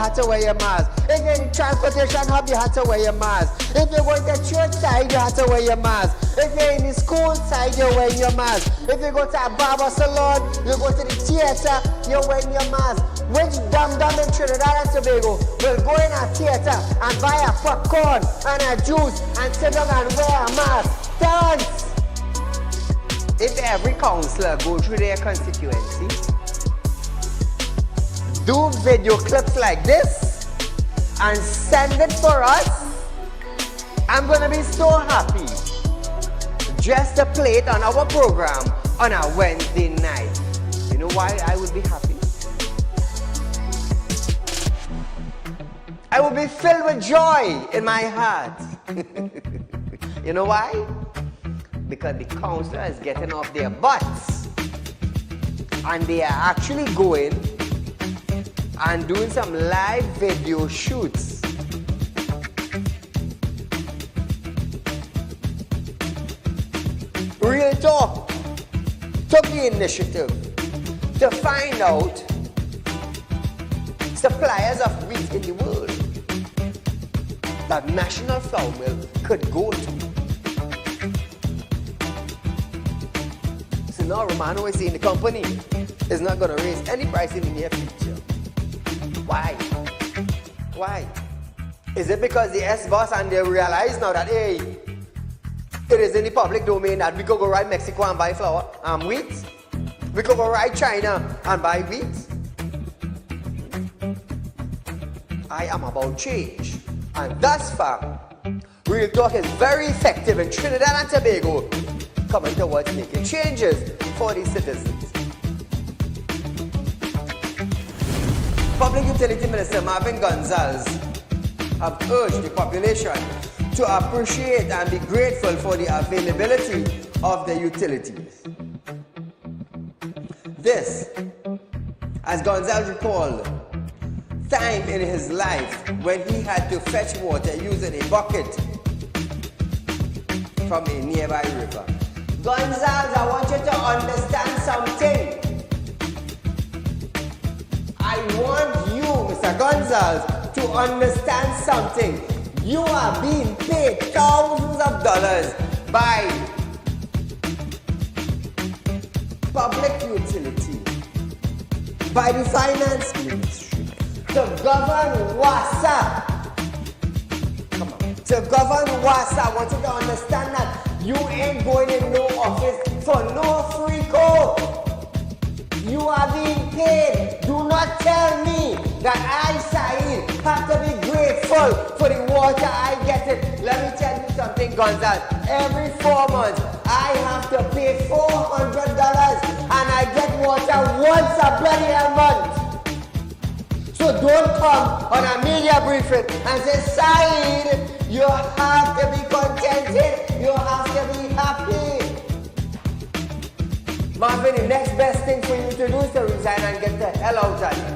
have to wear your mask. If you're in the transportation hub, you have to wear your mask. If you're going to church side, you have to wear your mask. If you're in the school side, you're wearing your mask. If you go to a barber salon, you go to the theater, you're wearing your mask. Which dum-dum in Trinidad and Tobago will go in a theater and buy a popcorn and a juice and sit down and wear a mask? Tell us! If every councillor go through their constituency, do video clips like this and send it for us, I'm gonna be so happy just to play it on our program on a Wednesday night. You know why I would be happy? I will be filled with joy in my heart. You know why? Because the councillor is getting off their butts and they are actually going and doing some live video shoots. Real Talk took the initiative to find out suppliers of wheat in the world that National Flour Mill could go to. So now Romano is saying the company is not going to raise any price in the near future. Why? Why? Is it because the S-boss and they realize now that, hey, it is in the public domain that we could go right Mexico and buy flour and wheat? We could go right China and buy wheat? I am about change. And thus far, Real Talk is very effective in Trinidad and Tobago coming towards making changes for the citizens. Public Utility Minister Marvin Gonzalez have urged the population to appreciate and be grateful for the availability of the utilities. This, as Gonzalez recalled, time in his life when he had to fetch water using a bucket from a nearby river. Gonzalez, I want you to understand something. I want you, Mr. Gonzalez, to understand something. You are being paid thousands of dollars by public utility, by the finance ministry, to govern WASA. Come on. To govern WASA, I want you to understand that you ain't going in no office for no free code. You are being paid. Do not tell me that I, Saeed, have to be grateful for the water I get it. Let me tell you something, Gonzalez. Every 4 months, I have to pay $400 and I get water once a bloody month. So don't come on a media briefing and say, Saeed, you have to be contented. You have to be happy. Marvin, the next best thing for you to do is to resign and get the hell out of here.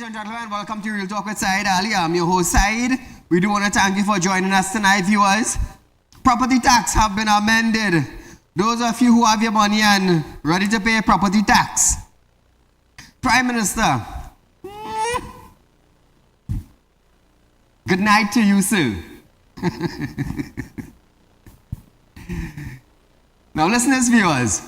and gentlemen, welcome to Real Talk with Saieed Ali. I'm your host, Saieed. We do want to thank you for joining us tonight, viewers. Property tax have been amended. Those of you who have your money and ready to pay property tax. Prime Minister, good night to you, sir. Now listen to this, viewers.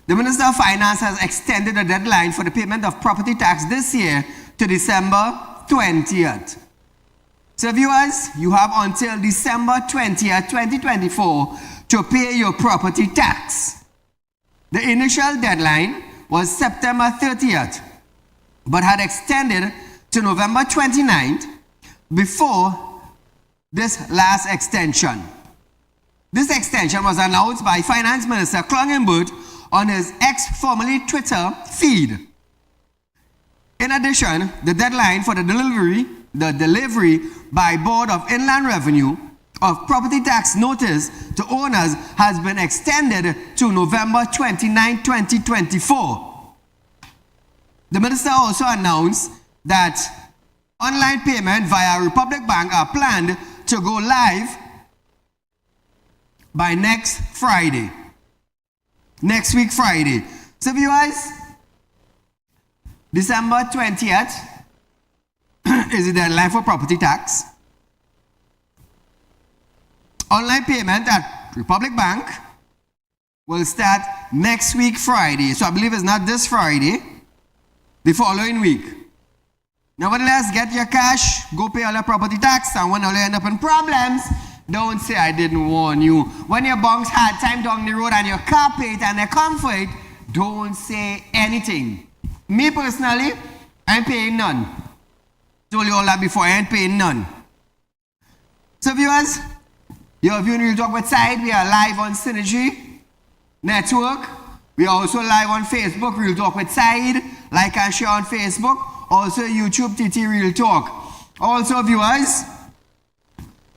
The Minister of Finance has extended the deadline for the payment of property tax this year to December 20th. So viewers, you have until December 20th, 2024 to pay your property tax. The initial deadline was September 30th, but had extended to November 29th before this last extension. This extension was announced by Finance Minister Klongenbert on his formerly Twitter feed. In addition, the deadline for the delivery by Board of Inland Revenue of property tax notice to owners has been extended to November 29, 2024. The minister also announced that online payment via Republic Bank are planned to go live by next Friday. Next week, Friday. So viewers, December 20th is the deadline for property tax. Online payment at Republic Bank will start next week, Friday. So I believe it's not this Friday, the following week. Nevertheless, get your cash, go pay all your property tax, and when you end up in problems, don't say I didn't warn you. When your bunks had time down the road and your carpet and your comfort, don't say anything. Me personally, I ain't paying none. Told you all that before, I ain't paying none. So viewers, you're viewing Real Talk with Saieed. We are live on Synergy Network. We are also live on Facebook, Real Talk with Saieed. Like and share on Facebook. Also YouTube, TT Real Talk. Also viewers,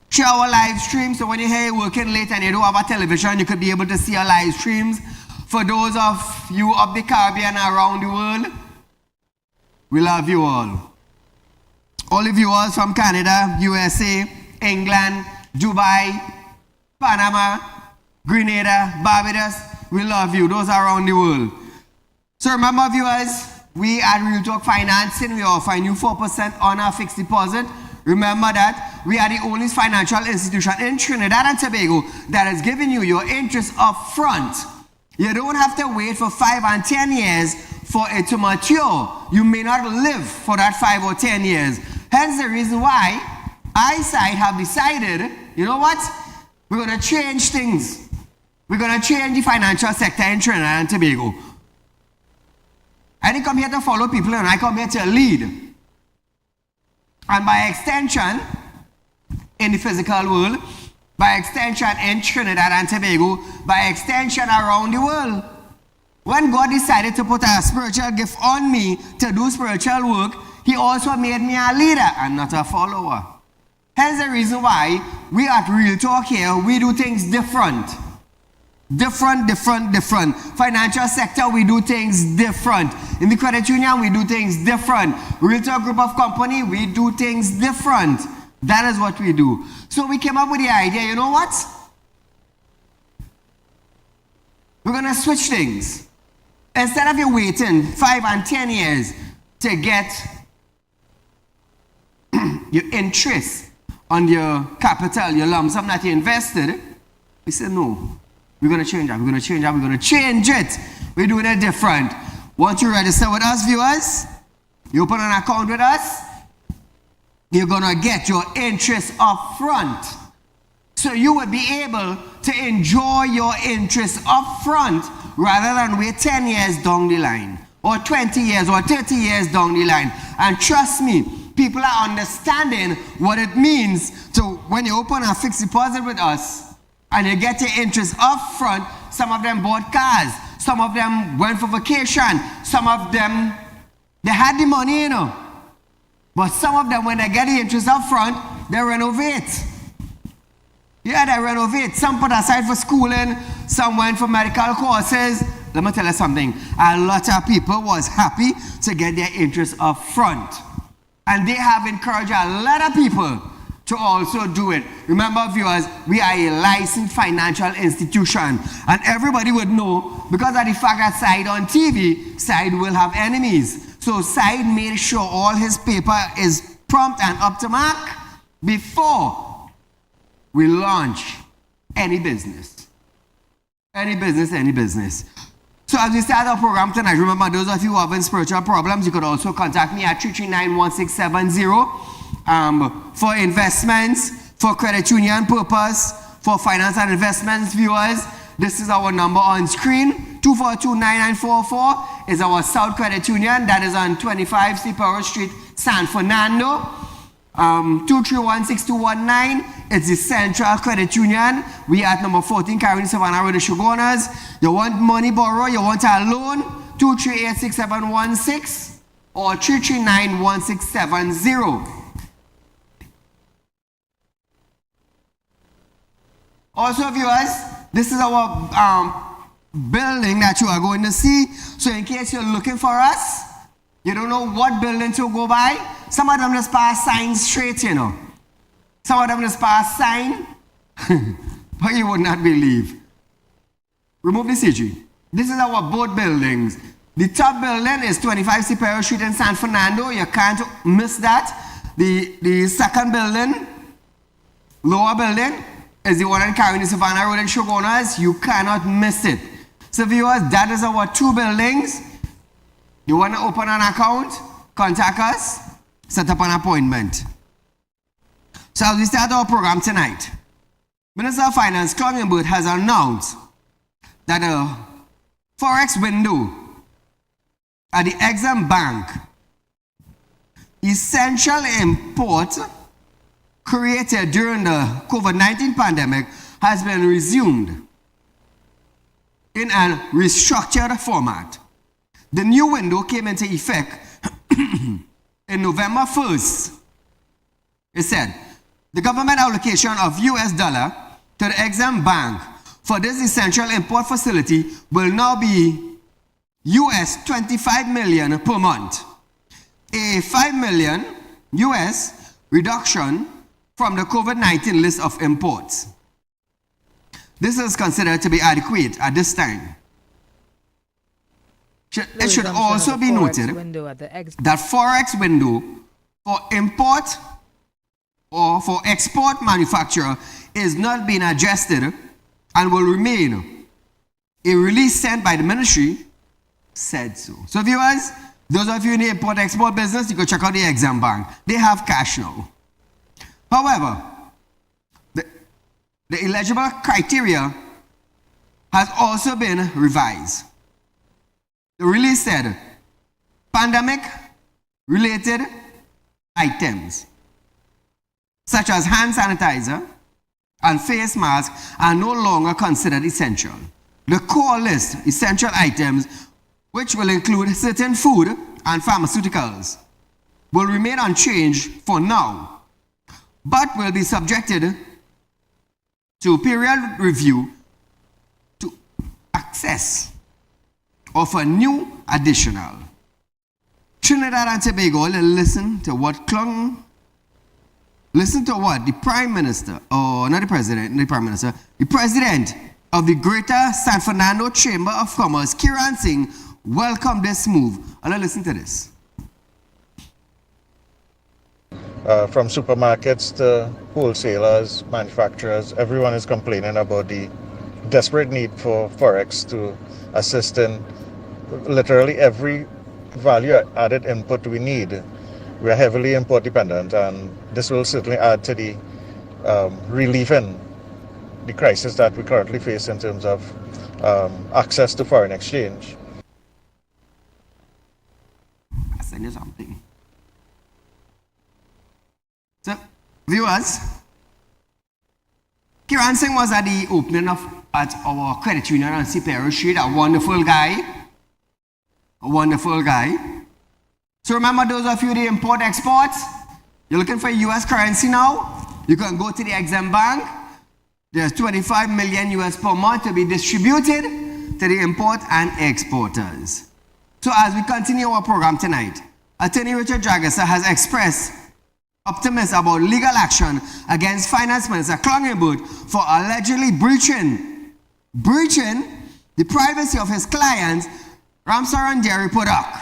share our live stream, so when you're here working late and you don't have a television, you could be able to see our live streams. For those of you of the Caribbean around the world, we love you all. All the viewers from Canada, USA, England, Dubai, Panama, Grenada, Barbados, we love you. Those are around the world. So remember viewers, we at Real Talk Financing, we offer you 4% on our fixed deposit. Remember that we are the only financial institution in Trinidad and Tobago that is giving you your interest up front. You don't have to wait for 5 and 10 years for it to mature. You may not live for that 5 or 10 years. Hence the reason why Saieed have decided, you know what? We're going to change things. We're going to change the financial sector in Trinidad and Tobago. I didn't come here to follow people, and I come here to lead. And by extension, in the physical world, by extension in Trinidad and Tobago, by extension around the world. When God decided to put a spiritual gift on me to do spiritual work, He also made me a leader and not a follower. Hence the reason why we at Real Talk here, we do things different. Different. Financial sector, we do things different. In the credit union, we do things different. Real Talk group of company, we do things different. That is what we do. So we came up with the idea, you know what? We're going to switch things. Instead of you waiting 5 and 10 years to get your interest on your capital, your lump sum that you invested, we said no. We're going to change that. We're going to change that. We're going to change it. We're doing it different. Once you register with us, viewers, you open an account with us, you're going to get your interest up front. So you will be able to enjoy your interest up front rather than wait 10 years down the line or 20 years or 30 years down the line. And trust me, people are understanding what it means to when you open a fixed deposit with us and you get your interest up front. Some of them bought cars. Some of them went for vacation. Some of them, they had the money, you know. But some of them, when they get the interest up front, they renovate. Yeah, they renovate. Some put aside for schooling. Some went for medical courses. Let me tell you something. A lot of people was happy to get their interest up front. And they have encouraged a lot of people to also do it. Remember, viewers, we are a licensed financial institution. And everybody would know, because of the fact that Saieed on TV, Saieed will have enemies. So Saieed made sure all his paper is prompt and up to mark before we launch any business. Any business, any business. So as we start our program tonight, remember, those of you who have spiritual problems, you could also contact me at 339-1670 for investments, for credit union purpose, for finance and investments, viewers. This is our number on screen. 242-9944 is our South Credit Union. That is on 25 Cipero Street, San Fernando. 231-6219. It's the Central Credit Union. We are at number 14 Carolina Savannah Road, the Shogunas. You want money borrow, you want a loan, 238-6716 or 339-1670. Also, viewers, this is our building that you are going to see. So in case you're looking for us, you don't know what building to go by, some of them just pass signs straight, you know. Some of them just pass sign, but you would not believe. Remove the CG. This is our both buildings. The top building is 25 Cipero Street in San Fernando. You can't miss that. The second building, lower building, is the one in Carolina Savannah Road in Shogunas. You cannot miss it. So viewers, that is our two buildings. You want to open an account? Contact us. Set up an appointment. So as we start our program tonight, Minister of Finance Clongenberg has announced that the Forex window at the Exim Bank, essential import created during the COVID-19 pandemic, has been resumed in a restructured format. The new window came into effect in November 1st. It said, the government allocation of US dollar to the Exim Bank for this essential import facility will now be US 25 million per month, a 5 million US reduction from the COVID-19 list of imports. This is considered to be adequate at this time. It should also be noted that Forex window for import or for export manufacturer is not being adjusted and will remain. A release sent by the ministry said so. So viewers, those of you in the import-export business, you can check out the Exim Bank. They have cash now. However, the eligible criteria has also been revised. The release said, pandemic-related items, such as hand sanitizer and face masks, are no longer considered essential. The core list, essential items, which will include certain food and pharmaceuticals, will remain unchanged for now, but will be subjected to period review to access of a new additional. Trinidad and Tobago, listen to what the Prime Minister, or not the President, the Prime Minister, the President of the Greater San Fernando Chamber of Commerce, Kiran Singh, welcomed this move. And listen to this. From supermarkets to wholesalers, manufacturers, everyone is complaining about the desperate need for Forex to assist in literally every value-added input we need. We are heavily import dependent, and this will certainly add to the relief in the crisis that we currently face in terms of access to foreign exchange. I'll send you something. So, viewers, Kiran Singh was at the opening at our credit union on Cipero Street, a wonderful guy. A wonderful guy. So remember, those of you the import-exports, you're looking for US currency now, you can go to the Exim Bank. There's 25 million US per month to be distributed to the import and exporters. So as we continue our program tonight, Attorney Richard Jagasa has expressed optimism about legal action against Finance Minister Klongenbut for allegedly breaching the privacy of his client, Ramsaran Dairy Product.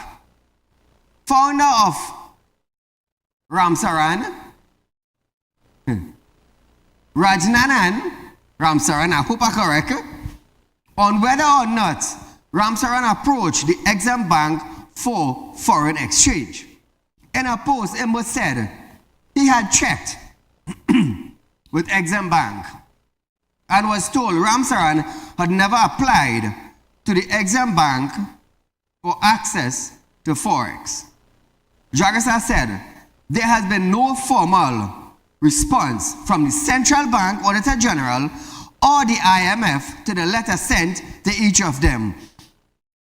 Founder of Ramsaran, Rajnanan Ramsaran, I hope I'm correct, on whether or not Ramsaran approached the Exim Bank for foreign exchange. In a post, Imbo said he had checked with Exim Bank and was told Ramsaran had never applied to the Exim Bank for access to Forex. Jagasa said there has been no formal response from the Central Bank Auditor General or the IMF to the letter sent to each of them.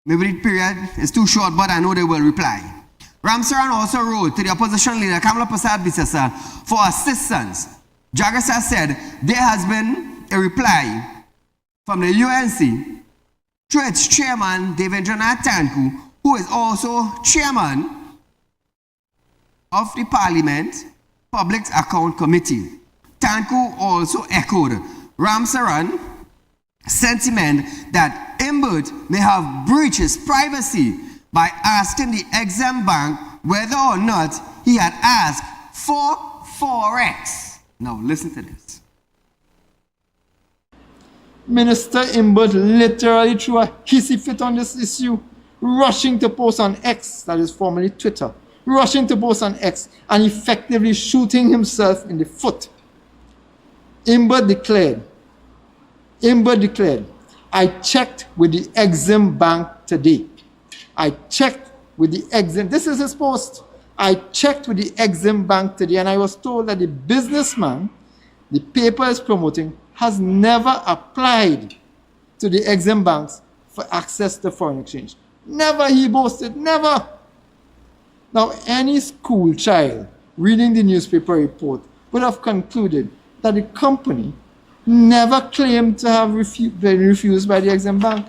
Maybe the period is too short, but I know they will reply. Ramsaran also wrote to the opposition leader Kamala Prasad Bisasa for assistance. Jagasa said there has been a reply from the UNC to its chairman Devendranath Tanku, who is also chairman of the Parliament Public Account Committee. Tanku also echoed Ramsaran's sentiment that Imbut may have breached his privacy by asking the Exim Bank whether or not he had asked for Forex. Now listen to this. Minister Imbut literally threw a hissy fit on this issue, rushing to post on X, that is formerly Twitter, rushing to post on X and effectively shooting himself in the foot. Imbut declared, I checked with the Exim Bank today. I checked with the Exim, this is his post. I checked with the Exim Bank today and I was told that the businessman the paper is promoting has never applied to the Exim Banks for access to foreign exchange. Never, he boasted, never. Now, any school child reading the newspaper report would have concluded that the company never claimed to have been refused by the Exim Bank.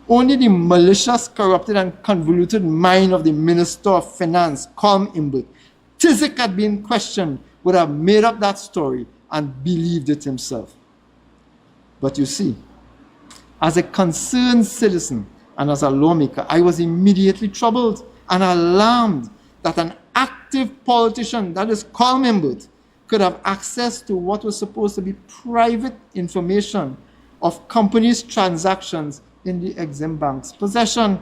Only the malicious, corrupted, and convoluted mind of the Minister of Finance, Colm Imbut, T&TEC had been questioned, would have made up that story and believed it himself. But you see, as a concerned citizen and as a lawmaker, I was immediately troubled and alarmed that an active politician, that is Colm Imbut, could have access to what was supposed to be private information of companies' transactions in the Exim Bank's possession.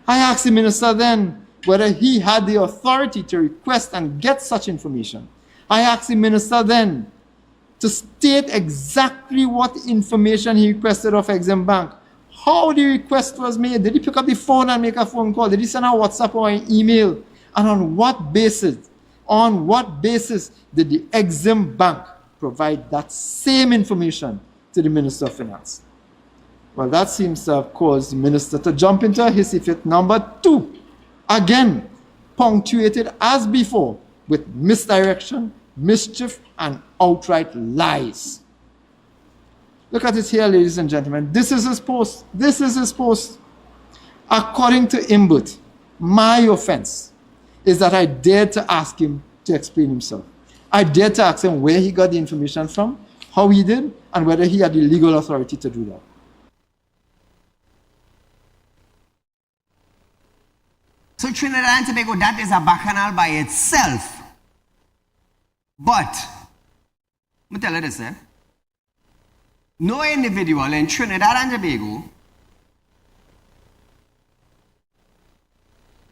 I asked the minister then whether he had the authority to request and get such information. I asked the minister then to state exactly what information he requested of Exim Bank, how the request was made. Did he pick up the phone and make a phone call? Did he send a WhatsApp or an email? And on what basis did the Exim Bank provide that same information to the Minister of Finance? Well, that seems to have caused the minister to jump into a hissy fit number 2. Again, punctuated as before with misdirection, mischief, and outright lies. Look at it here, ladies and gentlemen. This is his post. This is his post. According to Imbut, my offense is that I dared to ask him to explain himself. I dared to ask him where he got the information from, how he did, and whether he had the legal authority to do that. So Trinidad and Tobago, that is a bacchanal by itself. But, let me tell you this, no individual in Trinidad and Tobago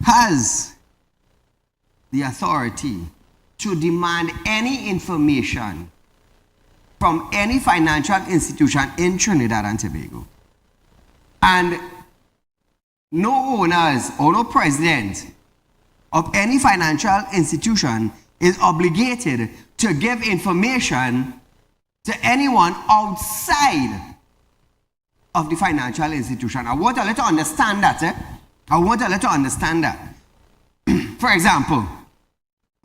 has the authority to demand any information from any financial institution in Trinidad and Tobago. And no owners or no president of any financial institution is obligated to give information to anyone outside of the financial institution. I want to let you understand that. I want to let you understand that. For example,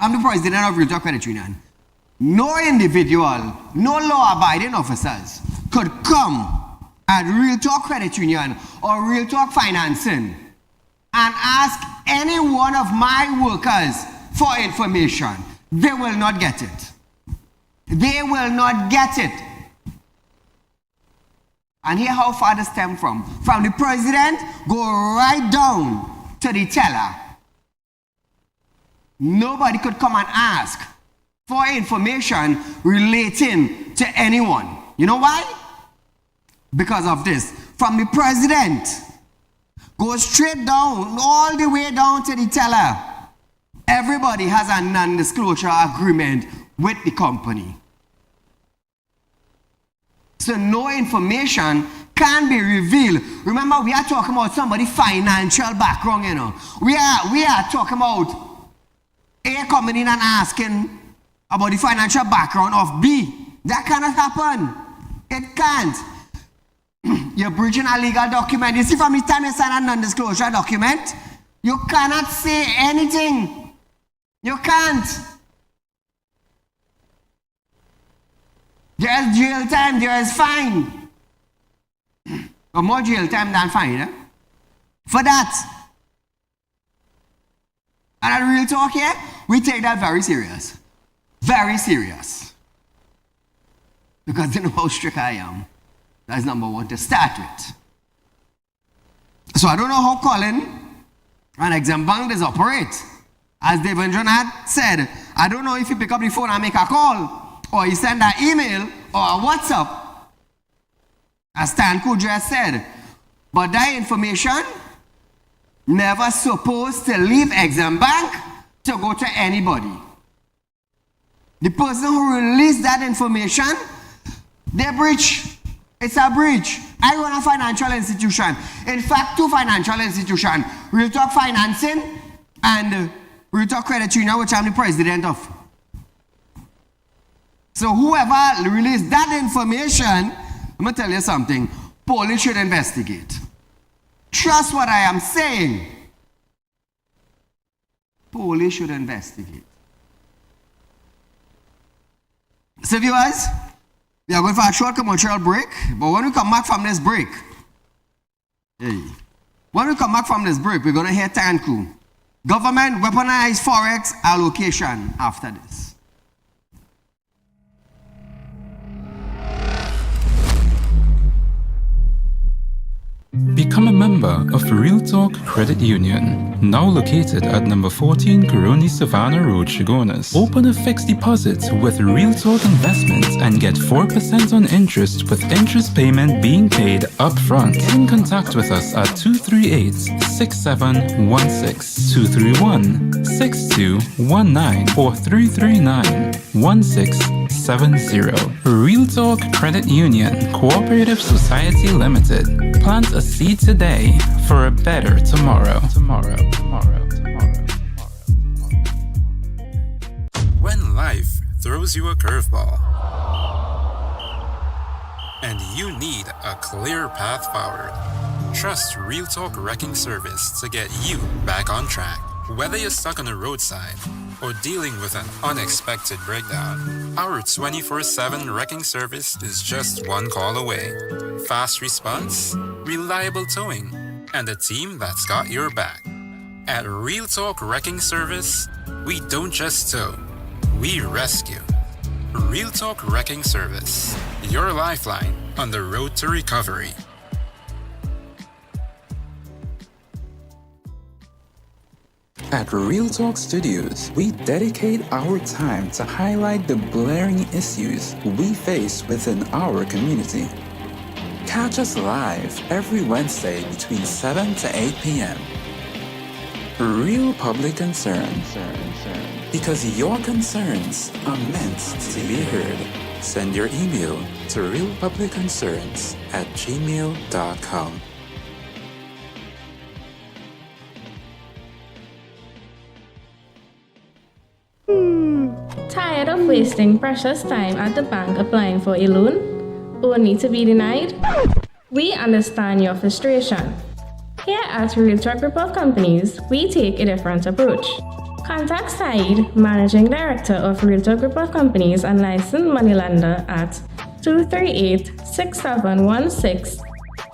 I'm the president of Realtalk Credit Union. No individual, no law-abiding officers could come at Realtalk Credit Union or Realtalk Financing and ask any one of my workers for information, they will not get it. They will not get it. And here how far this stem from. From the president, go right down to the teller. Nobody could come and ask for information relating to anyone. You know why? Because of this. From the president, go straight down, all the way down to the teller. Everybody has a non-disclosure agreement with the company. So no information can be revealed. Remember, we are talking about somebody's financial background, you know. We are talking about A coming in and asking about the financial background of B. That cannot happen. It can't. You're breaching a legal document. You see, from the time you sign a non-disclosure document, you cannot say anything. You can't. There is jail time, there is fine. Or more jail time than fine, eh? For that. And at Real Talk here, we take that very serious. Very serious. Because you know how strict I am. That's number one to start with. So I don't know how Colin and Exim Bank does operate. As David John had said, I don't know if you pick up the phone and make a call, or you send an email or a WhatsApp, as Stan Kudra said. But that information never supposed to leave Exim Bank to go to anybody. The person who released that information, they breach. It's a breach. I run a financial institution. In fact, two financial institutions, Real Talk Financing and Real Talk Credit Union, which I'm the president of. So whoever released that information, I'm going to tell you something, police should investigate. Trust what I am saying. Police should investigate. So viewers, we are going for a short commercial break, but when we come back from this break, we're going to hear T&TEC. Government weaponized Forex allocation after this. Become a member of Real Talk Credit Union, now located at number 14 Coroni Savannah Road, Chagonas. Open a fixed deposit with Real Talk Investments and get 4% on interest with interest payment being paid upfront. Get in contact with us at 238-6716, 231-6219 or 339-1670. Real Talk Credit Union Cooperative Society Limited. Plant a seed today for a better tomorrow. When life throws you a curveball and you need a clear path forward, trust Real Talk Wrecking Service to get you back on track. Whether you're stuck on the roadside or dealing with an unexpected breakdown, our 24/7 wrecking service is just one call away. Fast response, reliable towing, and a team that's got your back. At Real Talk Wrecking Service, we don't just tow, we rescue. Real Talk Wrecking Service, your lifeline on the road to recovery. At Real Talk Studios, we dedicate our time to highlight the glaring issues we face within our community. Catch us live every Wednesday between 7 to 8 p.m. Real Public Concern. Because your concerns are meant to be heard. Send your email to realpublicconcerns@gmail.com. Tired of wasting precious time at the bank applying for a loan, only to be denied? We understand your frustration. Here at Real Talk Group of Companies, we take a different approach. Contact Saieed, Managing Director of Real Talk Group of Companies and licensed moneylender at 238-6716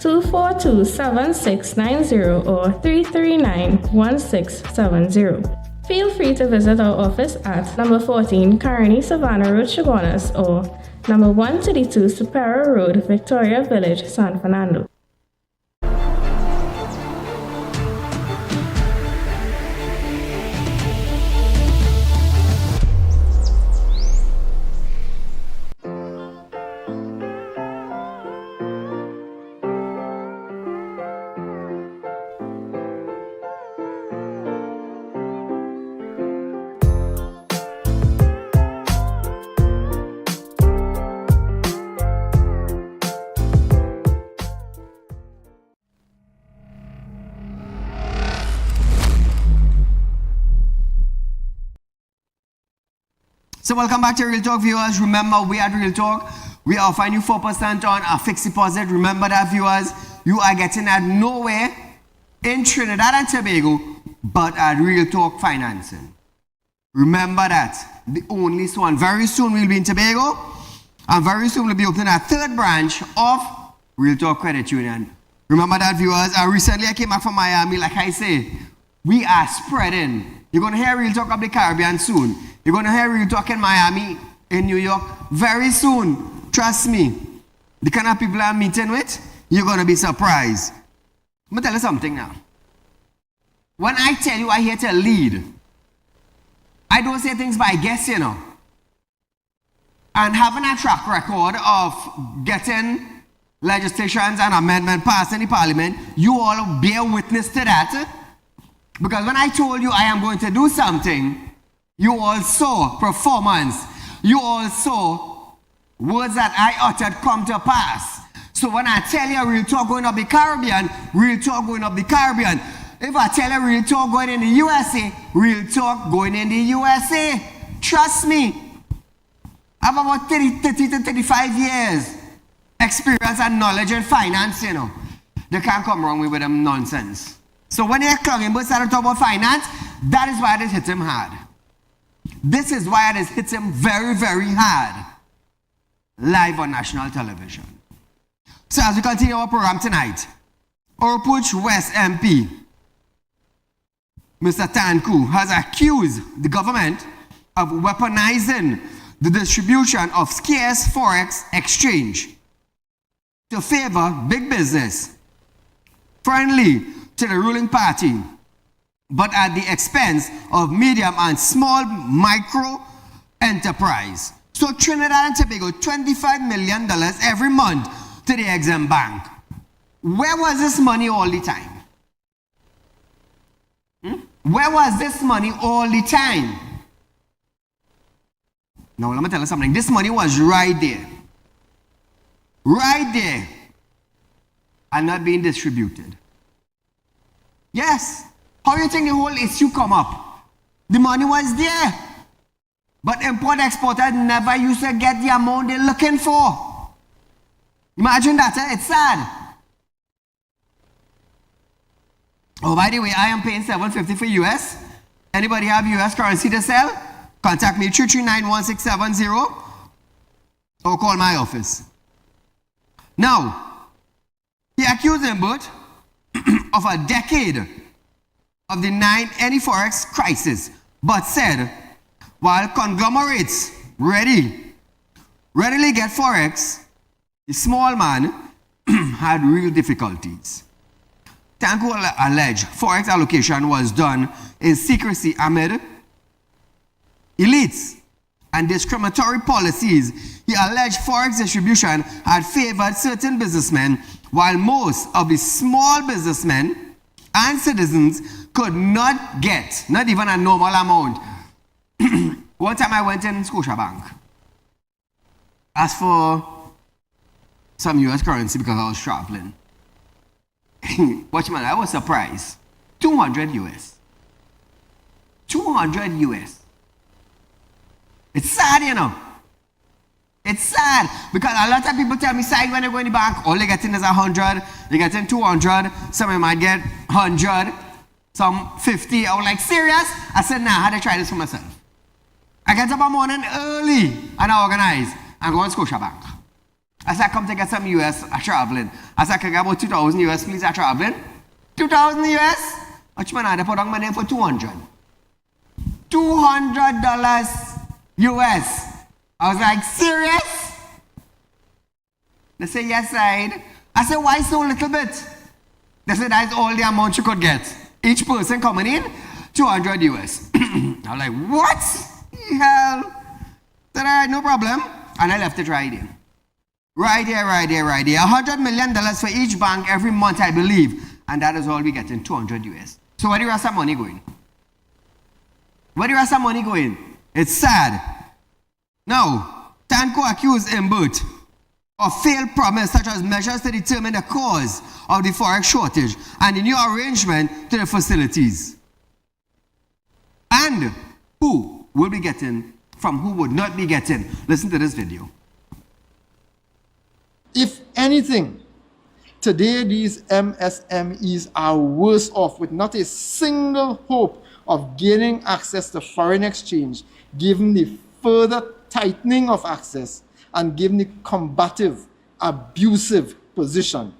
242-7690 or 339-1670. Feel free to visit our office at number 14 Carney Savannah Road, Chaguanas, or number 132 Superior Road, Victoria Village, San Fernando. So welcome back to Real Talk, viewers. Remember, we at Real Talk, we are offering you 4% on a fixed deposit. Remember that, viewers, you are getting that nowhere in Trinidad and Tobago, but at Real Talk Financing. Remember that. The only one. Very soon we'll be in Tobago, and very soon we'll be opening a third branch of Real Talk Credit Union. Remember that, viewers. Recently I came back from Miami. Like I say, we are spreading. You're going to hear Real Talk of the Caribbean soon. You're going to hear Real Talk in Miami, in New York, very soon. Trust me. The kind of people I'm meeting with, you're going to be surprised. I'm going to tell you something now. When I tell you I'm here to lead, I don't say things by guess, you know. And having a track record of getting legislations and amendment passed in the parliament, you all bear witness to that. Because when I told you I am going to do something, you all saw performance. You all saw words that I uttered come to pass. So when I tell you Real Talk going up the Caribbean, Real Talk going up the Caribbean. If I tell you Real Talk going in the USA, Real Talk going in the USA. Trust me. I have about 30 to 35 years experience and knowledge in finance, you know. They can't come wrong with them nonsense. So when they're clunging but start to talk about finance, that is why it hits him hard. This is why it hits him very, very hard. Live on national television. So as we continue our program tonight, Orpuch West MP, Mr. Tanku, has accused the government of weaponizing the distribution of scarce Forex exchange to favor big business, friendly to the ruling party, but at the expense of medium and small micro enterprise. So Trinidad and Tobago, $25 million every month to the Exim Bank. Where was this money all the time? Where was this money all the time? Now let me tell you something. This money was right there. Right there. And not being distributed. Yes. How do you think the whole issue come up? The money was there. But import-exporters never used to get the amount they're looking for. Imagine that, eh? It's sad. Oh, by the way, I am paying $7.50 for US. Anybody have US currency to sell? Contact me 339-1670 or call my office. Now, he accused them both of a decade of denying any Forex crisis, but said, while conglomerates readily get Forex, the small man had real difficulties. Tanku alleged Forex allocation was done in secrecy amid elites and discriminatory policies. He alleged Forex distribution had favored certain businessmen, while most of the small businessmen and citizens could not get, not even a normal amount. One time I went in Scotiabank, asked for some US currency because I was traveling. Watch man, I was surprised. 200 US. 200 US. It's sad, you know. It's sad because a lot of people tell me, Said, when they go in the bank, all they getting is 100, they getting 200, some of them might get 100, some 50. I was like, serious? I said, nah, I had to try this for myself. I get up in the morning early and I organize and go on Scotiabank. I said, come to get some US traveling. I said, can I get about 2,000 US, please, I traveling? 2,000 US? Which man, I put on my name for 200. $200 US. I was like, serious? They say, yes, Said. I said, why so little bit? They said, that's all the amount you could get. Each person coming in, 200 US. I'm like, what? Hell. Said, all right, no problem. And I left it right here. Right here. $100 million for each bank every month, I believe. And that is all we get in 200 US. So where the rest of money going? Where the rest of money going? It's sad. Now, T&TEC accused Imbert of failed promise such as measures to determine the cause of the Forex shortage and the new arrangement to the facilities. And who will be getting from who would not be getting. Listen to this video. If anything, today these MSMEs are worse off with not a single hope of gaining access to foreign exchange, given the further tightening of access and given the combative, abusive position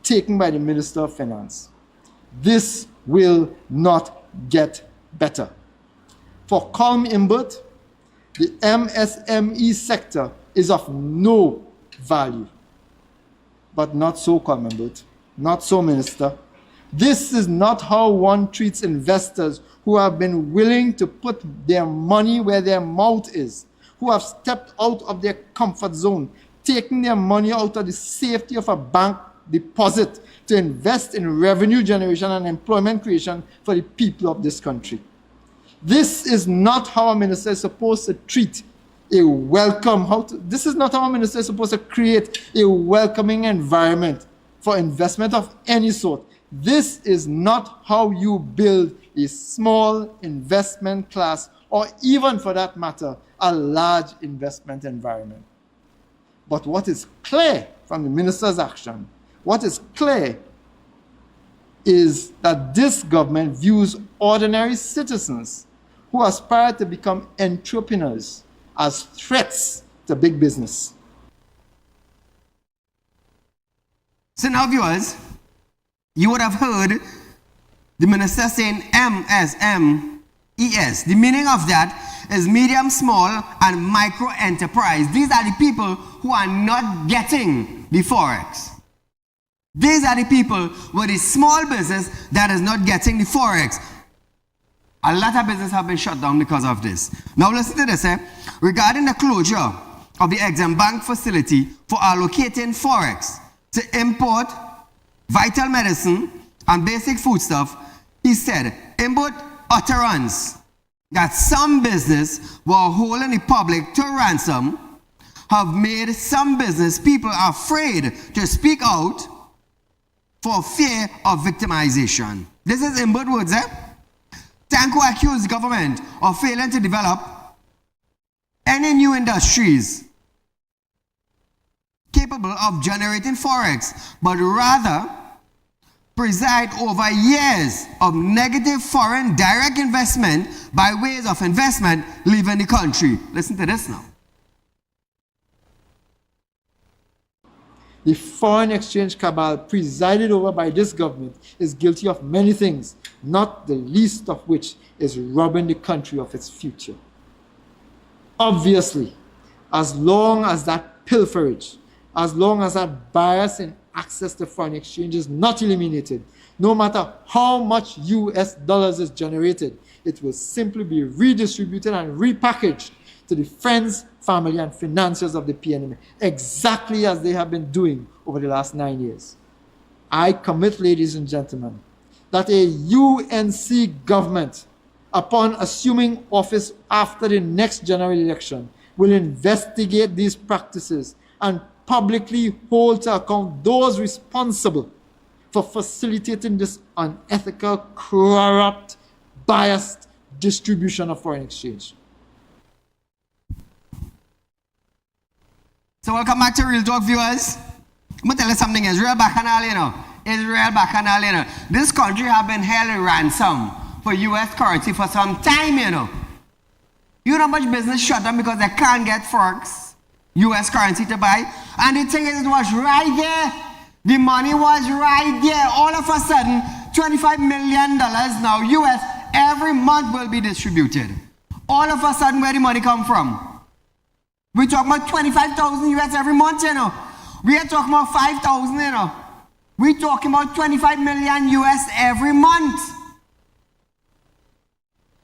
taken by the Minister of Finance. This will not get better. For Colm Imbert, the MSME sector is of no value. But not so, Colm Imbert. Not so, Minister. This is not how one treats investors who have been willing to put their money where their mouth is, who have stepped out of their comfort zone, taking their money out of the safety of a bank deposit to invest in revenue generation and employment creation for the people of this country. This is not how a minister is supposed to treat a welcome. This is not how a minister is supposed to create a welcoming environment for investment of any sort. This is not how you build a small investment class, or even for that matter, a large investment environment. But what is clear from the minister's action, what is clear is that this government views ordinary citizens who aspire to become entrepreneurs as threats to big business. So now, viewers, you would have heard the minister saying MSMES. The meaning of that is medium, small, and micro enterprise. These are the people who are not getting the Forex. These are the people with the small business that is not getting the Forex. A lot of businesses have been shut down because of this. Now listen to this. Regarding the closure of the Exim Bank facility for allocating Forex to import vital medicine and basic foodstuff, he said, import utterance that some business were holding the public to ransom have made some business people afraid to speak out for fear of victimization. This is Imbert words, T&TEC accused the government of failing to develop any new industries capable of generating Forex, but rather preside over years of negative foreign direct investment by ways of investment leaving the country. Listen to this now. The foreign exchange cabal presided over by this government is guilty of many things, not the least of which is robbing the country of its future. Obviously, as long as that pilferage, as long as that bias in access to foreign exchange is not eliminated, no matter how much US dollars is generated, it will simply be redistributed and repackaged to the friends, family, and financiers of the PNM, exactly as they have been doing over the last 9 years. I commit, ladies and gentlemen, that a UNC government, upon assuming office after the next general election, will investigate these practices and publicly hold to account those responsible for facilitating this unethical, corrupt, biased distribution of foreign exchange. So welcome back to Real Talk, viewers. I'm going to tell you something. Israel Bacchanal, Israel Bacchanal, This country have been held ransom for US currency for some time, You know how much business shut down because they can't get Forex? US currency to buy. And the thing is, it was right there. The money was right there. All of a sudden, $25 million now US every month will be distributed. All of a sudden, where the money come from? We're talking about 25,000 US every month, you know. We are talking about 5,000, you know. We're talking about 25 million US every month.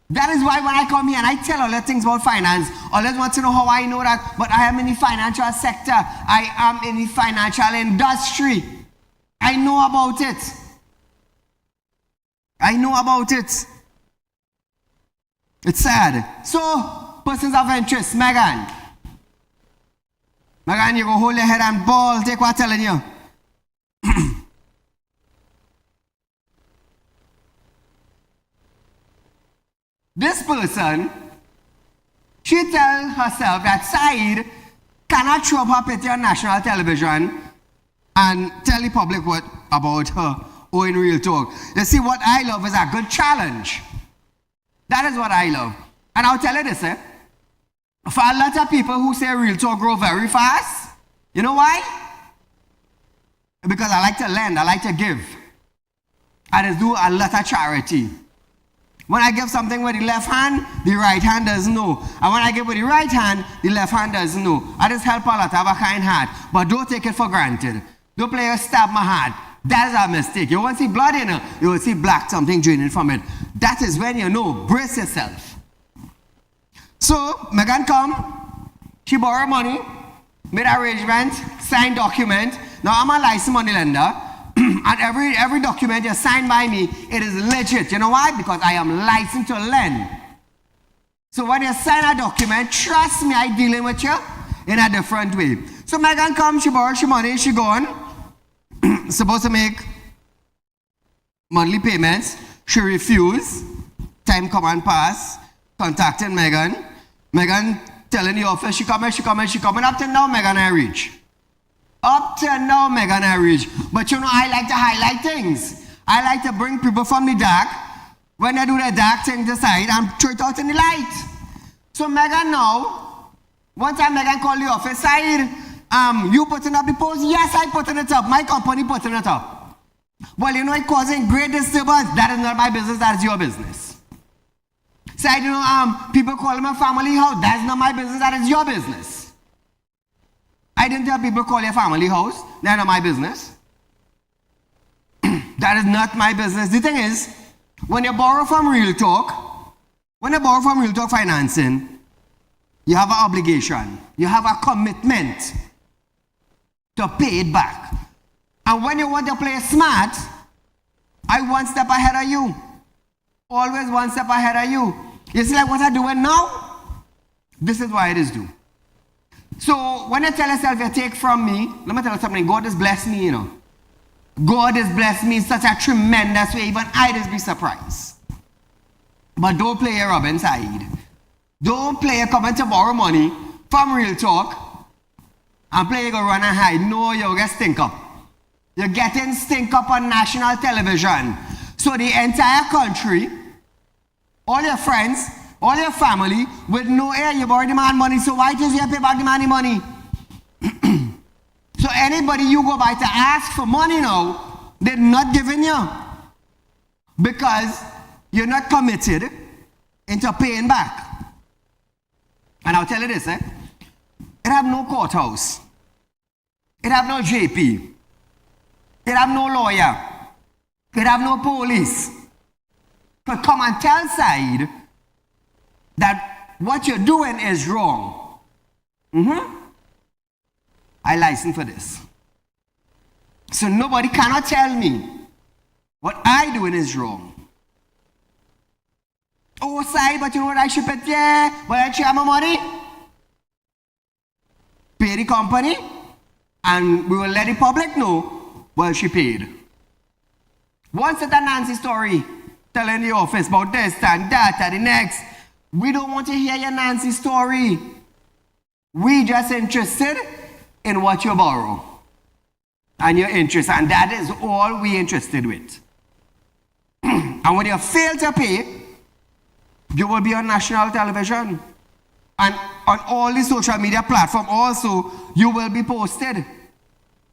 That is why when I come here and I tell all the things about finance, always want to know how I know that, but I am in the financial sector. I am in the financial industry. I know about it. I know about it. It's sad. So, persons of interest, Megan. Megan, you go hold your head and ball, take what I'm telling you. This person, she tells herself that Saeed cannot show up her picture on national television and tell the public what about her or in real talk. You see, what I love is a good challenge. That is what I love. And I'll tell you this, for a lot of people who say real talk grow very fast, you know why? Because I like to lend, I like to give. I just do a lot of charity. When I give something with the left hand, the right hand doesn't know. And when I give with the right hand, the left hand doesn't know. I just help a lot, have a kind heart. But don't take it for granted. Don't play a stab my heart. That is a mistake. You won't see blood in it, you will see black something draining from it. That is when you know, brace yourself. So, Megan come, she borrow money, made arrangement, signed document. Now I'm a licensed money lender. And every document you sign by me, it is legit. You know why? Because I am licensed to lend. So when you sign a document, trust me, I dealing with you in a different way. So Megan comes, she borrows she money, she gone. Supposed to make monthly payments. She refused. Time come and pass. Contacting Megan. Megan telling the office, she coming. Up till now, Megan I reach. Up till now, Megan I reach. But you know, I like to highlight things. I like to bring people from the dark. When I do the dark thing to side, I'm throw it out in the light. So Megan now, one time Megan called the office side, you putting up the post? Yes, I putting it up. My company putting it up. Well, you know, it causing great disturbance. That is not my business, that is your business. Side, you know, people call my family house. That's not my business, that is your business. I didn't tell people call your family house. They're not my business. That is not my business. The thing is, when you borrow from Real Talk, financing, you have an obligation. You have a commitment to pay it back. And when you want to play smart, I'm one step ahead of you. Always one step ahead of you. You see like what I'm doing now? This is why it is due. So when you tell yourself you take from me, let me tell you something, God has blessed me, you know. God has blessed me in such a tremendous way, even I just be surprised. But don't play a Robin Saeed. Don't play a comment to borrow money from Real Talk and play you go run and hide. No, you'll get stink up. You're getting stink up on national television. So the entire country, all your friends, all your family will know, hey, you borrowed the man money, so why does you pay back the man money? So anybody you go by to ask for money now, they're not giving you. Because you're not committed into paying back. And I'll tell you this, it have no courthouse. It have no JP. It have no lawyer. It have no police. To come and tell Saeed that what you're doing is wrong. I license for this. So nobody cannot tell me what I doing is wrong. Oh, Saeed, but you know what I should pay? Yeah, but I share my money. Pay the company, and we will let the public know, well, she paid. Once it's a Nancy story, telling the office about this and that and the next, we don't want to hear your Nancy story. We just interested in what you borrow and your interest, and that is all we interested with. And when you fail to pay, you will be on national television. And on all the social media platforms also, you will be posted.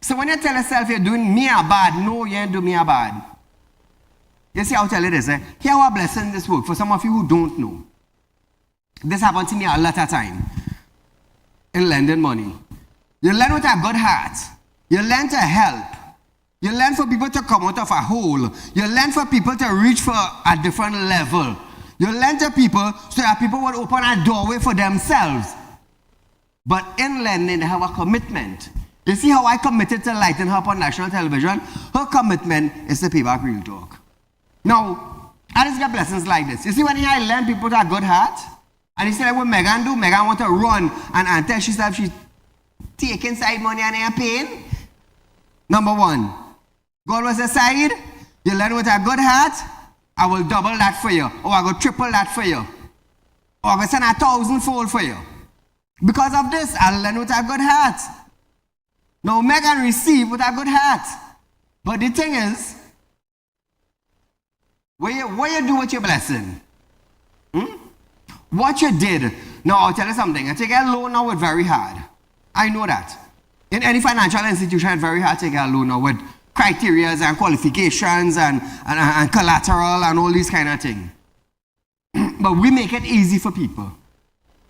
So when you tell yourself you're doing me a bad, no, you ain't doing me a bad. You see how I tell you this, eh? Here are blessing this work for some of you who don't know. This happened to me a lot of time in lending money. You learn with a good heart. You learn to help. You learn for people to come out of a hole. You learn for people to reach for a different level. You learn to people so that people will open a doorway for themselves. But in lending, they have a commitment. You see how I committed to lighten her up on national television? Her commitment is to pay back Real Talk. Now, I just get blessings like this. You see when I lend people to a good heart, and you see like what Megan do, Megan want to run and tell herself she's taking side money and ain't paying. Number one, God will say, Saeed, you learn with a good heart, I will double that for you, or I will triple that for you, or I will send 1,000-fold for you. Because of this, I'll learn with a good heart. Now, Megan receive with a good heart. But the thing is, what you do with your blessing? What you did. Now, I'll tell you something. I take a loan now with very hard. I know that. In any financial institution, it's very hard to take a loan now with criteria and qualifications and collateral and all these kind of things. But we make it easy for people.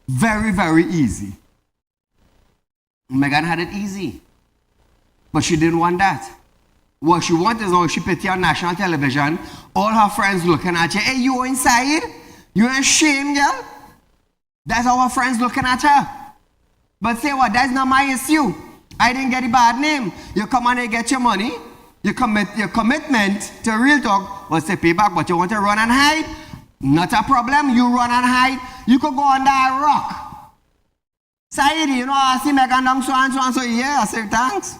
Very, very easy. Megan had it easy. But she didn't want that. What she wanted is now she put you on national television, all her friends looking at you. Hey, you inside? You ain't ashamed, girl? That's how her friends looking at her. But say what? That's not my issue. I didn't get a bad name. You come on and get your money. Your commitment to Real Talk was to pay back, but you want to run and hide? Not a problem. You run and hide. You could go under a rock. Saeed, you know, I see Megan down so and so and so. Yeah, I say thanks.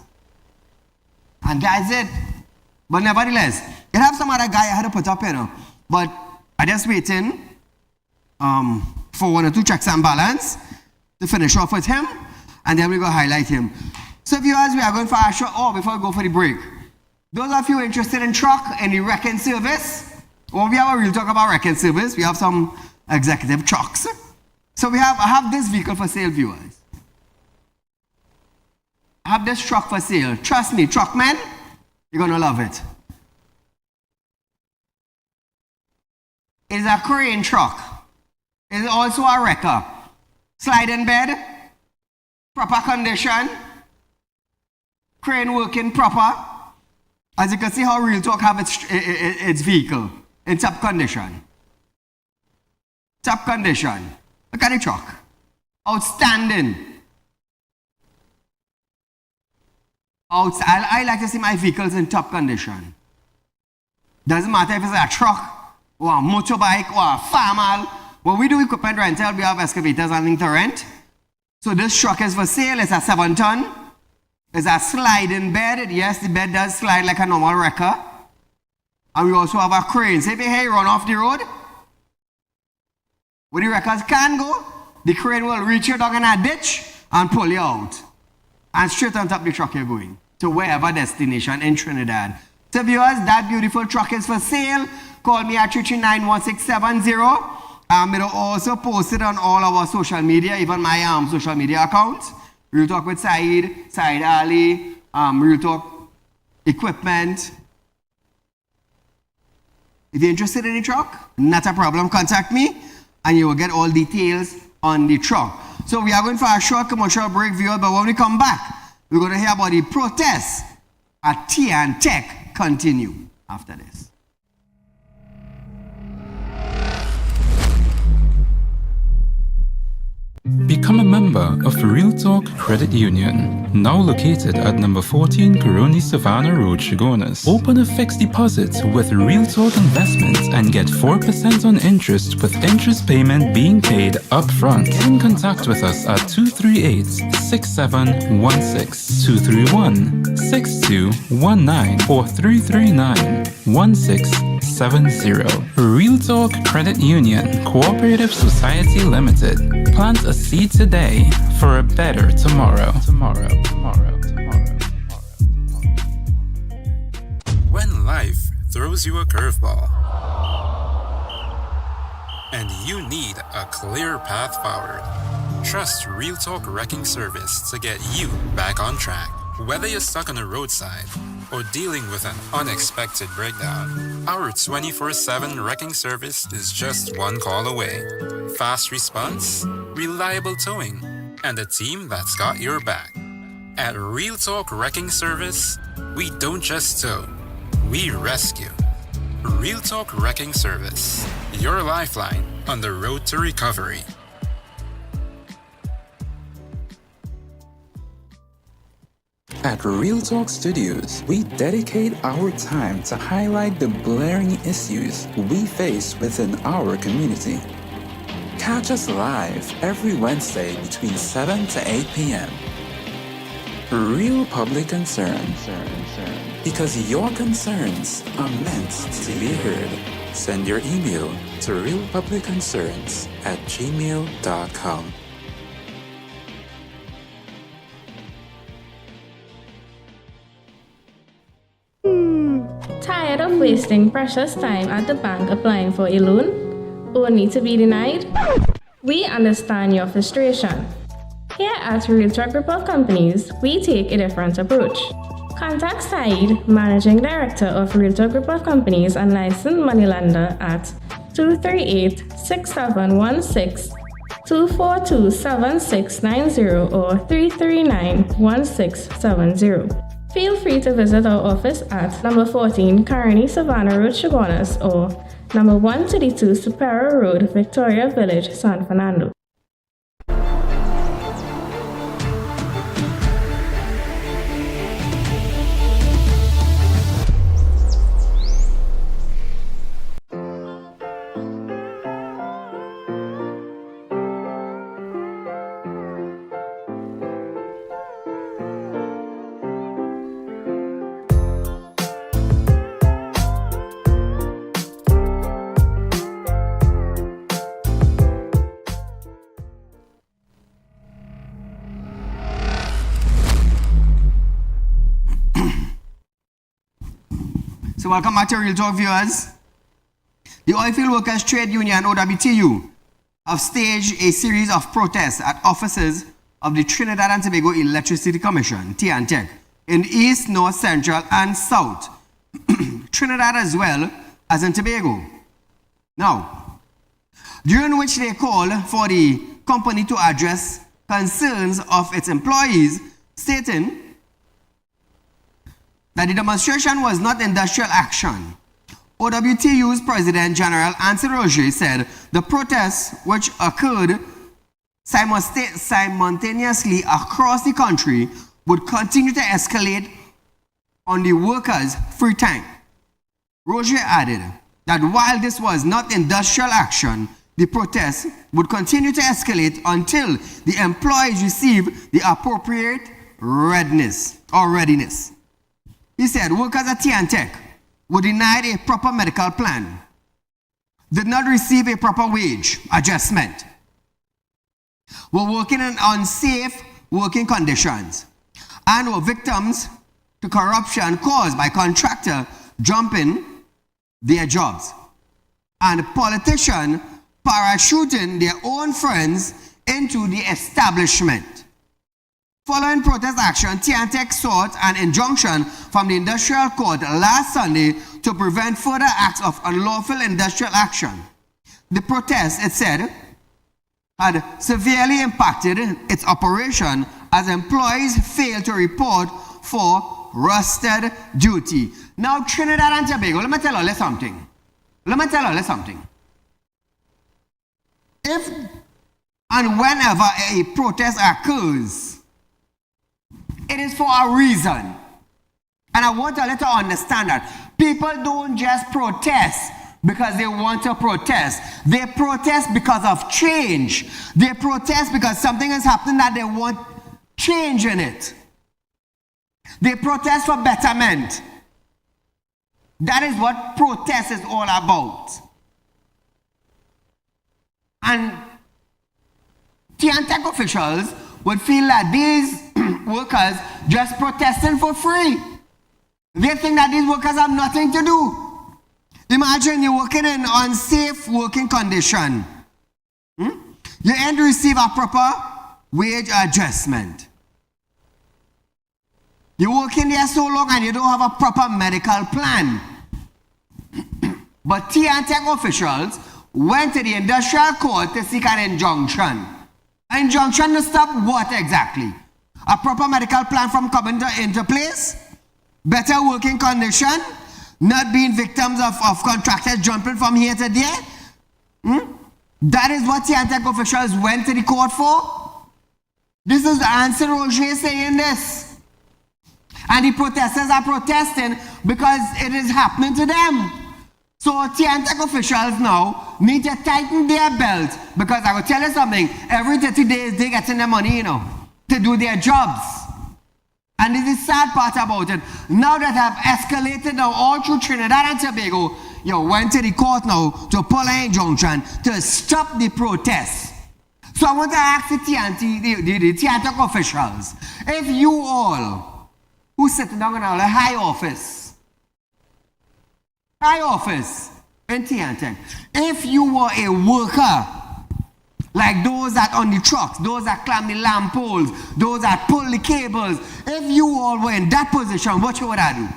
And that's it. But nevertheless, you have some other guy I had to put up here. But I just waiting for 1 or 2 checks and balance to finish off with him. And then we go highlight him. So viewers, we are going for a short, before we go for the break. Those of you interested in truck and the wrecking service, well, we have a real talk about wrecking service. We have some executive trucks. So I have this vehicle for sale, viewers. I have this truck for sale. Trust me, truckmen, you're going to love it. It's a crane truck. It's also a wrecker. Sliding bed, proper condition, crane working proper. As you can see how Real Talk have its vehicle in top condition. Top condition. Look at the truck. Outstanding. I like to see my vehicles in top condition. Doesn't matter if it's a truck or a motorbike or a farm. When we do equipment rental, we have excavators and things to rent. So this truck is for sale. It's a 7-ton. It's a sliding bed. Yes, the bed does slide like a normal wrecker. And we also have a crane. So if you run off the road, where the wreckers can go, the crane will reach you down in a ditch and pull you out. And straight on top of the truck you're going to wherever destination in Trinidad. So viewers, that beautiful truck is for sale. Call me at 339-1670. It'll also post it on all our social media, even my social media accounts. Real Talk with Saieed Ali, Real Talk Equipment. If you're interested in the truck, not a problem, contact me and you will get all details on the truck. So we are going for a short commercial break, viewers, but when we come back, we're going to hear about the protests at T&TEC continue after this. Become a member of Real Talk Credit Union, now located at number 14 Coroni Savannah Road, Chagonas. Open a fixed deposit with Real Talk Investments and get 4% on interest with interest payment being paid up front. Get in contact with us at 238-6716, 231-6219 or 339-1670. Real Talk Credit Union Cooperative Society Limited. Plant a seed today for a better tomorrow. When life throws you a curveball and you need a clear path forward, Trust Real Talk Wrecking Service to get you back on track. Whether you're stuck on the roadside or dealing with an unexpected breakdown, our 24/7 wrecking service is just one call away. Fast response, reliable towing, and a team that's got your back. At Real Talk Wrecking Service, we don't just tow, we rescue. Real Talk Wrecking Service, your lifeline on the road to recovery. At Real Talk Studios, we dedicate our time to highlight the blaring issues we face within our community. Catch us live every Wednesday between 7 to 8 p.m. Real Public Concern. Because your concerns are meant to be heard. Send your email to realpublicconcerns@gmail.com. Tired of wasting precious time at the bank applying for a loan, only to be denied? We understand your frustration. Here at Real Talk Report Companies, we take a different approach. Contact Saieed, Managing Director of Real Talk Report Companies and licensed moneylender at 238-6716, 242-7690 or 339-1670. Feel free to visit our office at number 14 Carney Savannah Road, Chaguanas, or number 132 Superior Road, Victoria Village, San Fernando. So welcome back to Real Talk, viewers. The Oilfield Workers Trade Union, OWTU, have staged a series of protests at offices of the Trinidad and Tobago Electricity Commission, T&TEC, in East, North, Central, and South Trinidad as well as in Tobago. Now, during which they call for the company to address concerns of its employees, stating that the demonstration was not industrial action. OWTU's President General Anthony Roger said the protests, which occurred simultaneously across the country, would continue to escalate on the workers' free time. Roger added that while this was not industrial action, the protests would continue to escalate until the employees receive the appropriate readiness. He said workers at T&TEC were denied a proper medical plan, did not receive a proper wage adjustment, were working in unsafe working conditions, and were victims to corruption caused by contractor jumping their jobs and politicians parachuting their own friends into the establishment. Following protest action, T&TEC sought an injunction from the Industrial Court last Sunday to prevent further acts of unlawful industrial action. The protest, it said, had severely impacted its operation as employees failed to report for rostered duty. Now, Trinidad and Tobago, let me tell you something. If and whenever a protest occurs, it is for a reason. And I want to let you understand that people don't just protest because they want to protest. They protest because of change. They protest because something has happened that they want change in it. They protest for betterment. That is what protest is all about. And T&TEC officials would feel that these workers just protesting for free. They think that these workers have nothing to do. Imagine you're working in unsafe working condition. You ain't receive a proper wage adjustment. You're working there so long and you don't have a proper medical plan. But T&TEC officials went to the industrial court to seek an injunction. An injunction to stop what exactly? A proper medical plan from coming into place? Better working condition? Not being victims of contractors jumping from here to there? That is what T&TEC officials went to the court for? This is Ansel Roger saying this. And the protesters are protesting because it is happening to them. So T&TEC officials now need to tighten their belt, because I will tell you something, every 30 days they getting their money, to do their jobs. And this is the sad part about it. Now that have escalated now all through Trinidad and Tobago, you went to the court now to pull an injunction to stop the protests. So I want to ask the T&TEC officials, if you all who's sitting down in a high office in T&TEC, if you were a worker, like those that on the trucks, those that climb the lamp poles, those that pull the cables, if you all were in that position, what you would I do?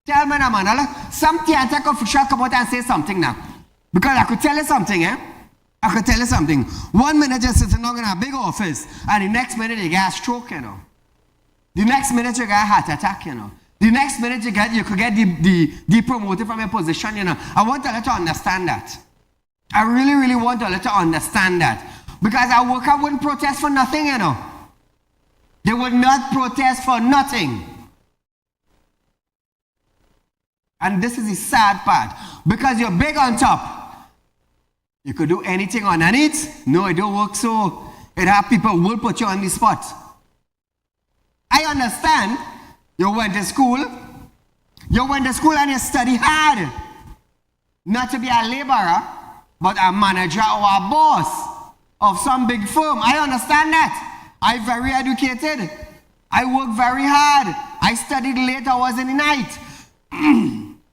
Tell me now, man. Some T&TEC official come out and say something now. Because I could tell you something, I could tell you something. 1 minute you're sitting down in a big office, and the next minute you get a stroke, The next minute you get a heart attack, The next minute you could get depromoted from your position, I want to let you understand that. I really, really want to let you understand that. Because our worker wouldn't protest for nothing, They would not protest for nothing. And this is the sad part. Because you're big on top. You could do anything underneath. No, it don't work so. It have people who will put you on the spot. I understand. You went to school. You went to school and you study hard. Not to be a laborer, but a manager or a boss of some big firm. I understand that. I'm very educated. I work very hard. I studied late hours in the night.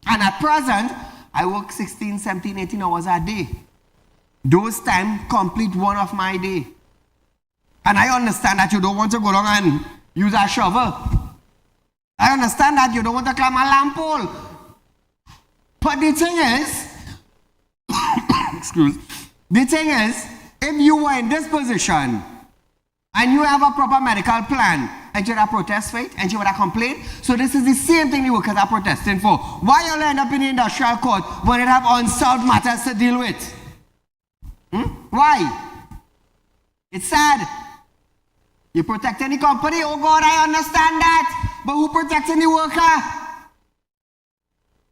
And at present, I work 16, 17, 18 hours a day. Those times complete one of my day. And I understand that you don't want to go down and use a shovel. I understand that you don't want to climb a lamp pole. But the thing is, the thing is, if you were in this position and you have a proper medical plan, and you would have protest for it, and you would have complained, so this is the same thing the workers are protesting for. Why you end up in the industrial court when it have unsolved matters to deal with? Why? It's sad. You protecting the company? Oh God, I understand that. But who protecting the worker?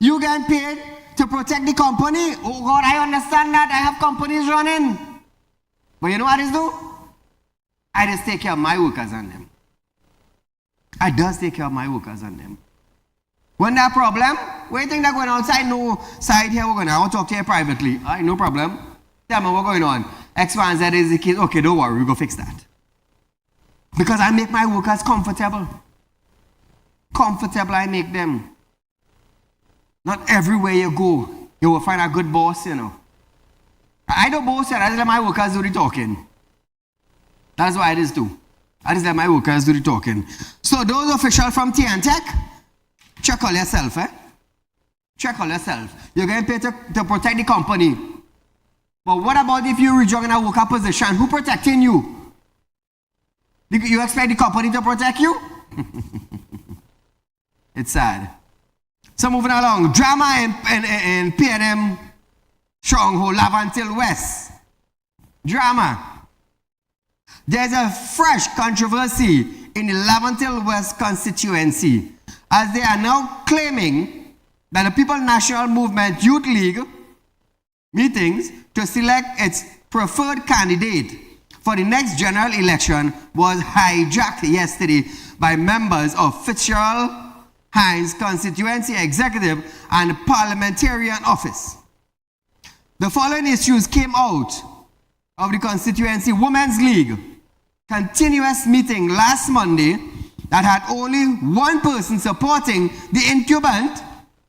You get paid to protect the company? Oh God, I understand that. I have companies running. But you know what I do? I just take care of my workers and them. I just take care of my workers and them. When that problem, what do you think they're going outside? No, side here, we're going to. I want to talk to you privately. All right, no problem. Tell me what's going on. X, Y, and Z is the case. Okay, don't worry, we'll go fix that. Because I make my workers comfortable. Comfortable, I make them. Not everywhere you go, you will find a good boss, I don't boss, I just let my workers do the talking. That's why it is too. I just let my workers do the talking. So those officials from T&TEC, check on yourself, Check on yourself. You're getting paid to protect the company. But what about if you rejoin a worker position? Who protecting you? You expect the company to protect you? It's sad. So moving along, drama in P&M Stronghold, Lavantil West. Drama. There's a fresh controversy in the Lavantil West constituency, as they are now claiming that the People's National Movement Youth League meetings to select its preferred candidate for the next general election was hijacked yesterday by members of Fitzgerald Hines Constituency Executive and Parliamentarian Office. The following issues came out of the Constituency Women's League continuous meeting last Monday that had only one person supporting the incumbent,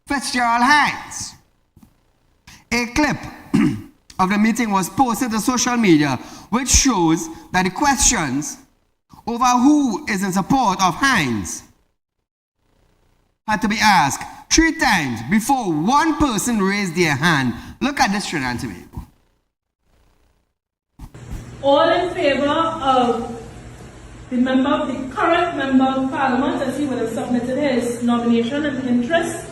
Fitzgerald Hines. A clip of the meeting was posted to social media, which shows that the questions over who is in support of Hines had to be asked 3 times before one person raised their hand. Look at this, Trinidad and Tobago. All in favor of the current member of Parliament, as he would have submitted his nomination and interest,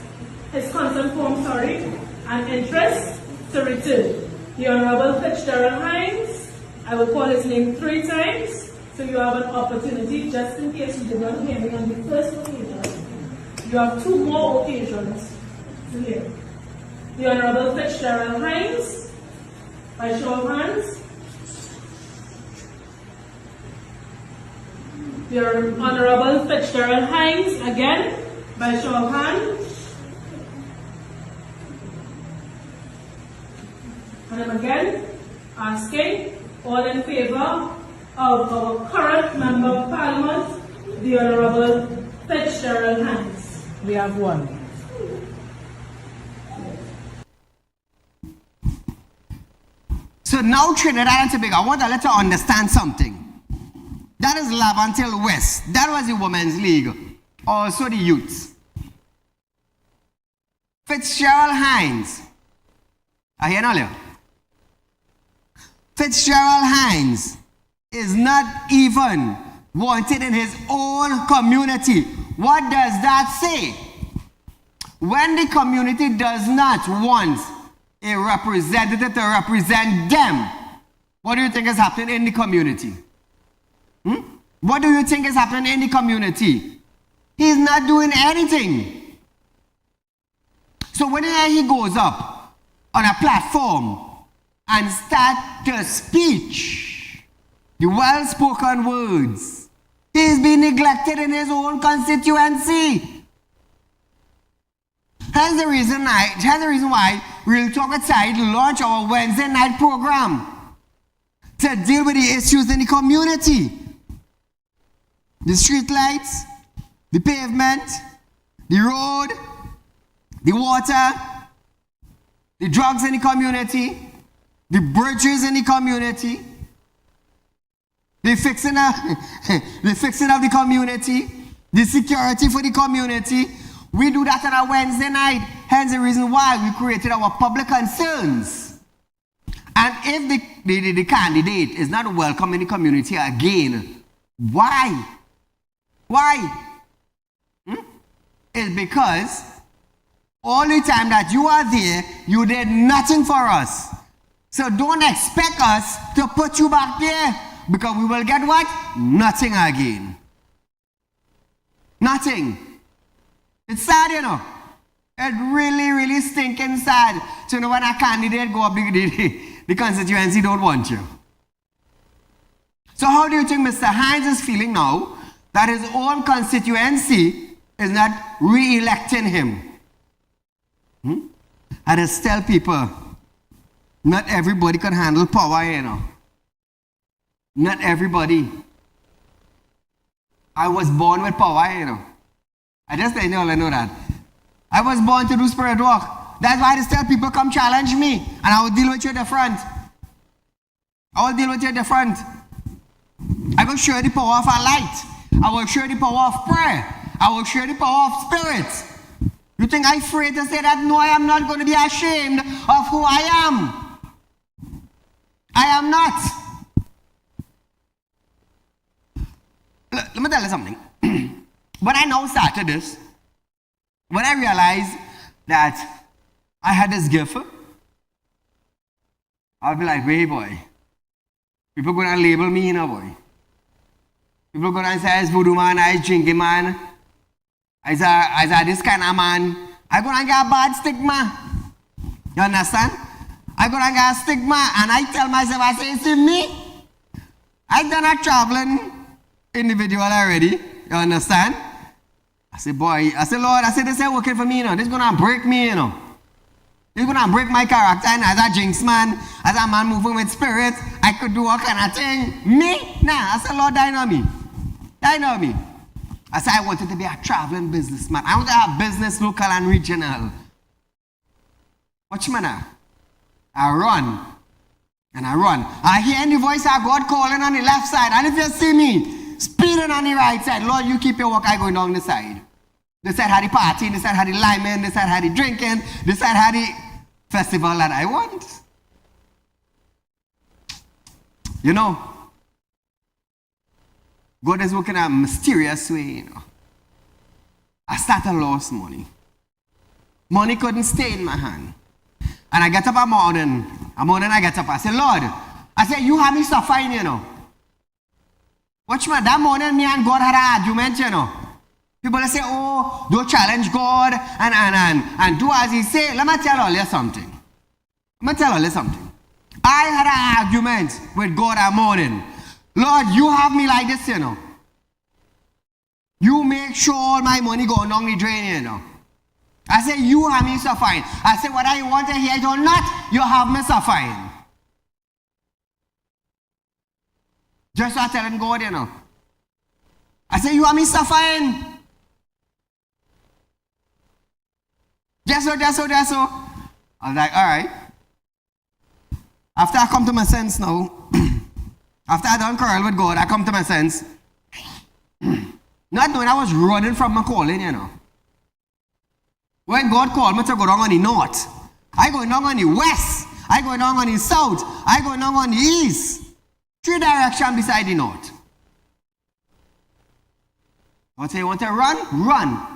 his consent form, and interest to return. The Honorable Fitzgerald Hines, I will call his name 3 times, so you have an opportunity, just in case you did not hear me on the first occasion. You have 2 more occasions to hear. The Honorable Fitzgerald Hines, by show of hands. The Honorable Fitzgerald Hines, again, by show of hands. And I'm again asking, all in favor of our current Member of Parliament, the Honorable Fitzgerald Hines. We have 1. So now Trinidad and Tobago, I want to let you understand something. That is Lavantil West. That was the Women's League. Also the youths. Fitzgerald Hines. I hear now. Fitzgerald Hines is not even wanted in his own community. What does that say? When the community does not want a representative to represent them, what do you think is happening in the community? What do you think is happening in the community? He's not doing anything. So when he goes up on a platform and start to speak the well-spoken words, he's been neglected in his own constituency. Here's the reason why Real Talk with Saieed launched our Wednesday night program to deal with the issues in the community. The street lights, the pavement, the road, the water, the drugs in the community, the bridges in the community, the fixing of the community, the security for the community. We do that on a Wednesday night. Hence the reason why we created our public concerns. And if the candidate is not welcome in the community again, why? Why? It's because all the time that you are there, you did nothing for us. So don't expect us to put you back there, because we will get what? Nothing again. Nothing. It's sad, you know. It's really, really stinking sad. So, you know, when a candidate go up, the constituency don't want you. So how do you think Mr. Hines is feeling now that his own constituency is not re-electing him? I just tell people, not everybody can handle power, you know. Not everybody. I was born with power, you know. I just let you all know that. I was born to do spirit work. That's why I just tell people, come challenge me, and I will deal with you at the front. I will deal with you at the front. I will show you the power of a light. I will show you the power of prayer. I will show you the power of spirit. You think I'm afraid to say that? No, I am not going to be ashamed of who I am. I am not. Let me tell you something. When I now started this, when I realized that I had this gift, I'll be like, wait, boy. People going to label me, you know, boy. People going to say, it's voodoo man, it's drinking man. I say this kind of man. I'm going to get a bad stigma. You understand? I'm going to get a stigma, and I tell myself, I say, see me? I've done a traveling individual already. You understand? I say, boy, I say, Lord, I say, this ain't working for me, you know. This is going to break me, you know. This is going to break my character, and as a jinx man, as a man moving with spirit, I could do all kind of thing. Me? Nah. I say, Lord, die on me. Die on me. I said, I wanted to be a traveling businessman. I want to have business local and regional. Watch me now. I run And I run. I hear the voice of God calling on the left side. And if you see me speeding on the right side, Lord, you keep your walk, I going down the side. This side had the party, this side had the liming, this side had the drinking, this side had the festival that I want. You know, God is working in a mysterious way, you know. I started lost money. Money couldn't stay in my hand. And I get up a morning I get up, I say, Lord, I say, you have me suffering, you know. Watch me, that morning me and God had an argument, you know. People say, oh, don't challenge God and do as he say. Let me tell you something. I had an argument with God that morning. Lord, you have me like this, you know. You make sure all my money go down the drain, you know. I say, you have me suffering. I say, whether you want to hear it or not, you have me suffering. Just start telling God, you know. I say, you have me suffering. Just so. I was like, all right. After I come to my sense now, after I done quarrel with God, I come to my sense. Not knowing I was running from my calling, you know. When God called me to go down on the north, I go down on the west, I go down on the south, I go down on the east. 3 directions beside the north. I say, you want to run? Run.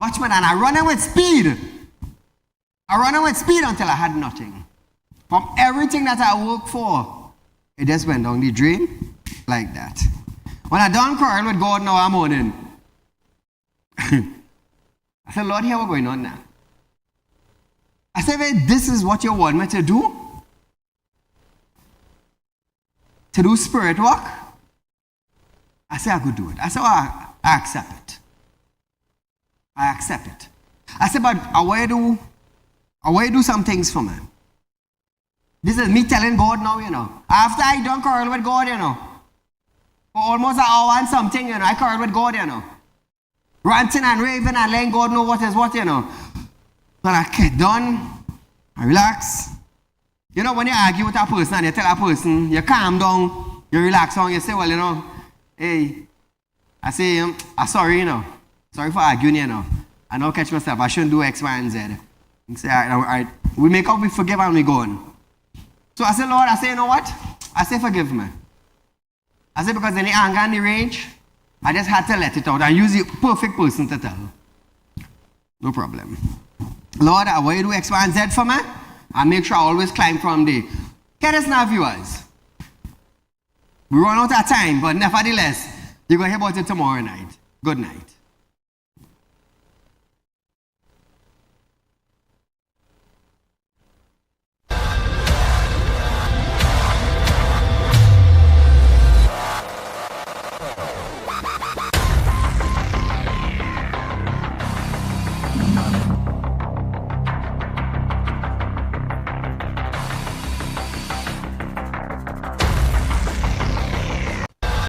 Watch me, and I running with speed. Until I had nothing. From everything that I worked for, it just went down the drain like that. When I done quarrel with God now, I'm on in. I said, Lord, here what's going on now? I said, well, this is what you want me to do? To do spirit work? I said, I could do it. I said, I accept it. I accept it. I said, but I want to do some things for me. This is me telling God now, you know. After I done quarrel with God, you know. For almost an hour and something, you know, I quarrel with God, you know. Ranting and raving and letting God know what is what, you know. But I get done, I relax. You know, when you argue with a person and you tell a person, you calm down, you relax down, you say, well, you know, hey, I say, I'm sorry, you know. Sorry for arguing, you know. I don't catch myself, I shouldn't do X, Y, and Z. You say, all right. We make up, we forgive, and we go on. So I say, Lord, I say, you know what? I say, forgive me. I say, because in the anger and the rage, I just had to let it out and use the perfect person to tell. No problem. Lord, I want you to do X, Y, and Z for me. And make sure I always climb from there. Get us now, viewers. We run out of time, but nevertheless, you're going to hear about it tomorrow night. Good night.